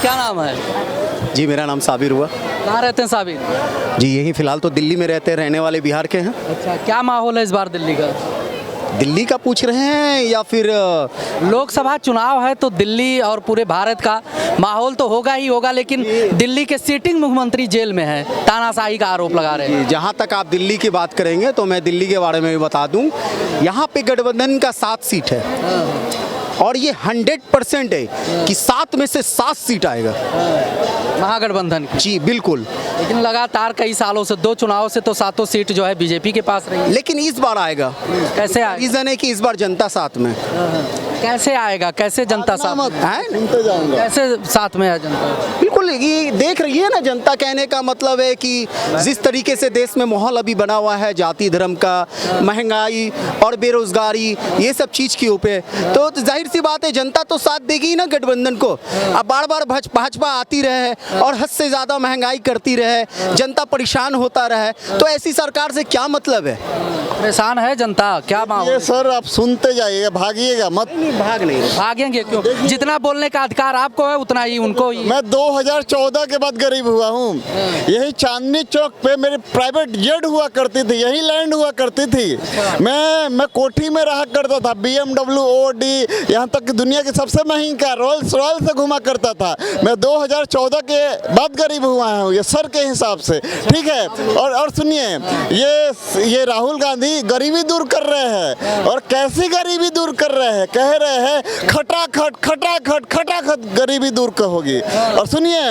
क्या नाम है? जी मेरा नाम साबिर हुआ। कहाँ रहते हैं साबिर? जी यही फ़िलहाल तो दिल्ली में रहते हैं, रहने वाले बिहार के हैं। अच्छा, क्या माहौल है इस बार दिल्ली का? दिल्ली का पूछ रहे हैं या फिर लोकसभा चुनाव है तो दिल्ली और पूरे भारत का माहौल तो होगा ही होगा, लेकिन दिल्ली के सिटिंग मुख्यमंत्री जेल में है, तानाशाही का आरोप लगा रहे हैं। जहाँ तक आप दिल्ली की बात करेंगे तो मैं दिल्ली के बारे में भी बता दूं, यहाँ पे गठबंधन का 7 सीट है और ये 100% है कि 7 में से 7 सीट आएगा महागठबंधन की। जी बिल्कुल। लेकिन लगातार कई सालों से 2 चुनाव से तो 7 सीट जो है बीजेपी के पास रही है। लेकिन इस बार आएगा। कैसे आएगा? रीज़न है कि इस बार जनता साथ में। कैसे आएगा? कैसे जनता साथ है? कैसे साथ में है जनता? बिल्कुल, ये देख रही है ना जनता। कहने का मतलब है कि जिस तरीके से देश में माहौल अभी बना हुआ है, जाति धर्म का, महंगाई और बेरोजगारी, ये सब चीज़ के ऊपर, तो जाहिर सी बात है जनता तो साथ देगी ही ना गठबंधन को। अब बार बार भाजपा आती रहे और हद से ज़्यादा महंगाई करती रहे, जनता परेशान होता रहे, तो ऐसी सरकार से क्या मतलब है? परेशान है जनता, क्या माहौल? ये सर आप सुनते जाइएगा, भागिएगा मत। भाग नहीं। भागेंगे क्यों? जितना बोलने का अधिकार आपको है उतना ही उनको ही। मैं 2014 के बाद गरीब हुआ हूँ। यही चांदनी चौक पे मेरी प्राइवेट जेट हुआ करती थी, यही लैंड हुआ करती थी। मैं कोठी में रहा करता था, BMW ओडी, यहाँ तक कि दुनिया की सबसे महंगी कार रोल्स रॉयल से घुमा करता था। मैं 2014 के बाद गरीब हुआ हूँ, ये सर के हिसाब से, ठीक है। और सुनिए, ये राहुल गांधी गरीबी दूर कर रहे हैं, और कैसी गरीबी दूर कर रहे हैं? कह रहे हैं खटाखट गरीबी दूर होगी। और सुनिए,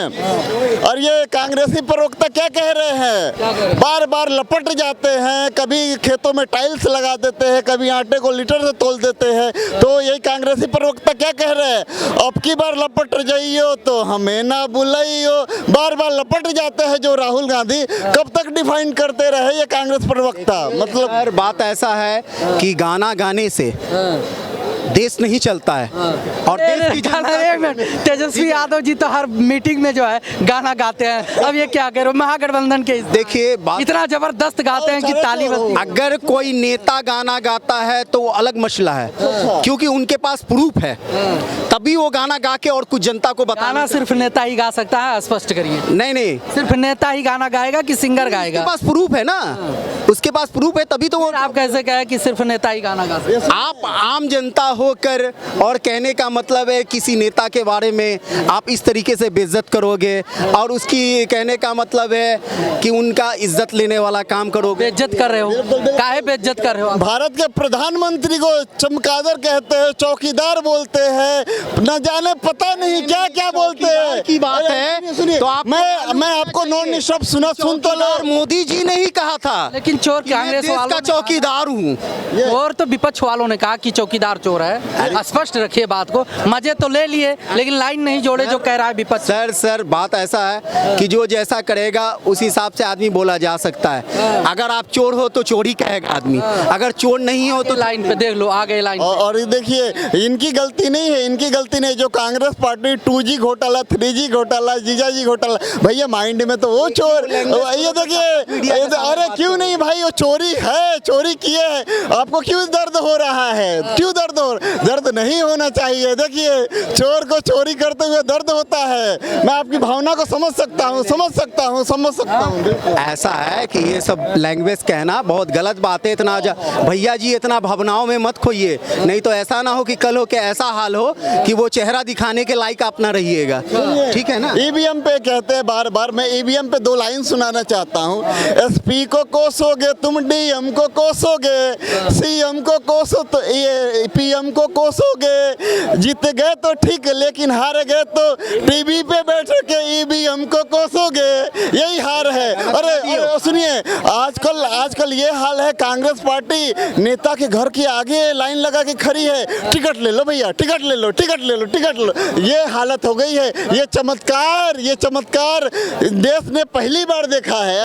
और ये कांग्रेसी प्रवक्ता क्या कह रहे हैं? बार बार लपट जाते हैं, कभी खेतों में टाइल्स लगा देते हैं, कभी आटे को लीटर से तोल देते हैं। तो यही कांग्रेसी प्रवक्ता क्या कह रहे हैं? अब की बार लपट जाइयो तो हमें ना बुलाइयो। बार बार लपट जाते हैं जो राहुल गांधी, कब तक डिफाइन करते रहे ये कांग्रेस प्रवक्ता? मतलब बात ऐसा है कि गाना गाने से देश नहीं चलता है। और देश की जनता तेजस्वी यादव जी तो हर मीटिंग में जो है गाना गाते हैं। अब ये क्या कह रहे हो? महागठबंधन के देखिए बात इतना जबरदस्त गाते हैं कि ताली बजती है। अगर कोई नेता गाना गाता है तो वो अलग मसला है, क्योंकि उनके पास प्रूफ है, तभी वो गाना गा के और कुछ जनता को बताना। गाना सिर्फ नेता ही गा सकता है, स्पष्ट करिए। नहीं, सिर्फ नेता ही गाना गाएगा कि सिंगर गाएगा? उसके पास प्रूफ है ना, उसके पास प्रूफ है तभी तो वो। आप कैसे कहे कि सिर्फ नेता ही गाना गा सकता है? आप आम जनता होकर और कहने का मतलब है किसी नेता के बारे में आप इस तरीके से बेइज्जत करोगे, और उसकी कहने का मतलब है कि उनका इज्जत लेने वाला काम करोगे। बेइज्जत कर रहे हो? काहे बेइज्जत कर रहे हो? भारत के प्रधानमंत्री को चमगादड़ कहते हैं, चौकीदार बोलते हैं, न जाने पता नहीं क्या क्या बोलते हैं। की बात है सुनिए, तो आप मैं आपको नॉन शब्द सुन तो लो। मोदी जी ने ही कहा था, लेकिन चोर कि मैं कांग्रेस देश वालों का ने कहा। चौकीदार हूँ। और तो विपक्ष वालों ने कहा कि चौकीदार चोर है। स्पष्ट रखिए बात को। मजे तो ले लिए लेकिन लाइन नहीं जोड़े जो कह रहा है विपक्ष। सर बात ऐसा है कि जो जैसा करेगा उस हिसाब से आदमी बोला जा सकता है। अगर आप चोर हो तो चोरी कहेगा आदमी, अगर चोर नहीं हो तो लाइन पे देख लो, आगे लाइन। और देखिए, इनकी गलती नहीं है, इनकी गलती नहीं। जो कांग्रेस पार्टी 2G घोटाला, 3G घोटाला, जीजाजी घोटाला, भैया माइंड में तो वो चोर। ये देखिए, अरे क्यों नहीं भाई, वो चोरी है, चोरी किए है। आपको क्यों दर्द हो रहा है? क्यों दर्द नहीं होना चाहिए। देखिए, चोर को चोरी करते हुए दर्द होता है। मैं आपकी भावना को समझ सकता हूँ। ऐसा है कि ये सब लैंग्वेज कहना बहुत गलत बात है। इतना भैया जी इतना भावनाओं में मत खोइए, नहीं तो ऐसा ना हो कि कल हो के ऐसा हाल हो कि वो चेहरा दिखाने के लायक आप ना रहिएगा, ठीक है ना। ईवीएम पे कहते हैं बार बार, मैं ईवीएम पे 2 लाइन सुनाना चाहता हूँ। SP को कोसोगे तुम, DM को कोसोगे, CM को कोसो तो ये PM को कोसोगे। जीत गए तो ठीक, लेकिन हार गए तो टीवी पे बैठ के EVM को कोसोगे। यही हार है। अरे सुनिए, आजकल ये हाल है, कांग्रेस पार्टी नेता के घर के आगे लाइन लगा के खड़ी है। टिकट ले लो भैया, टिकट ले लो। ये हालत हो गई है। ये चमत्कार देश ने पहली बार देखा है।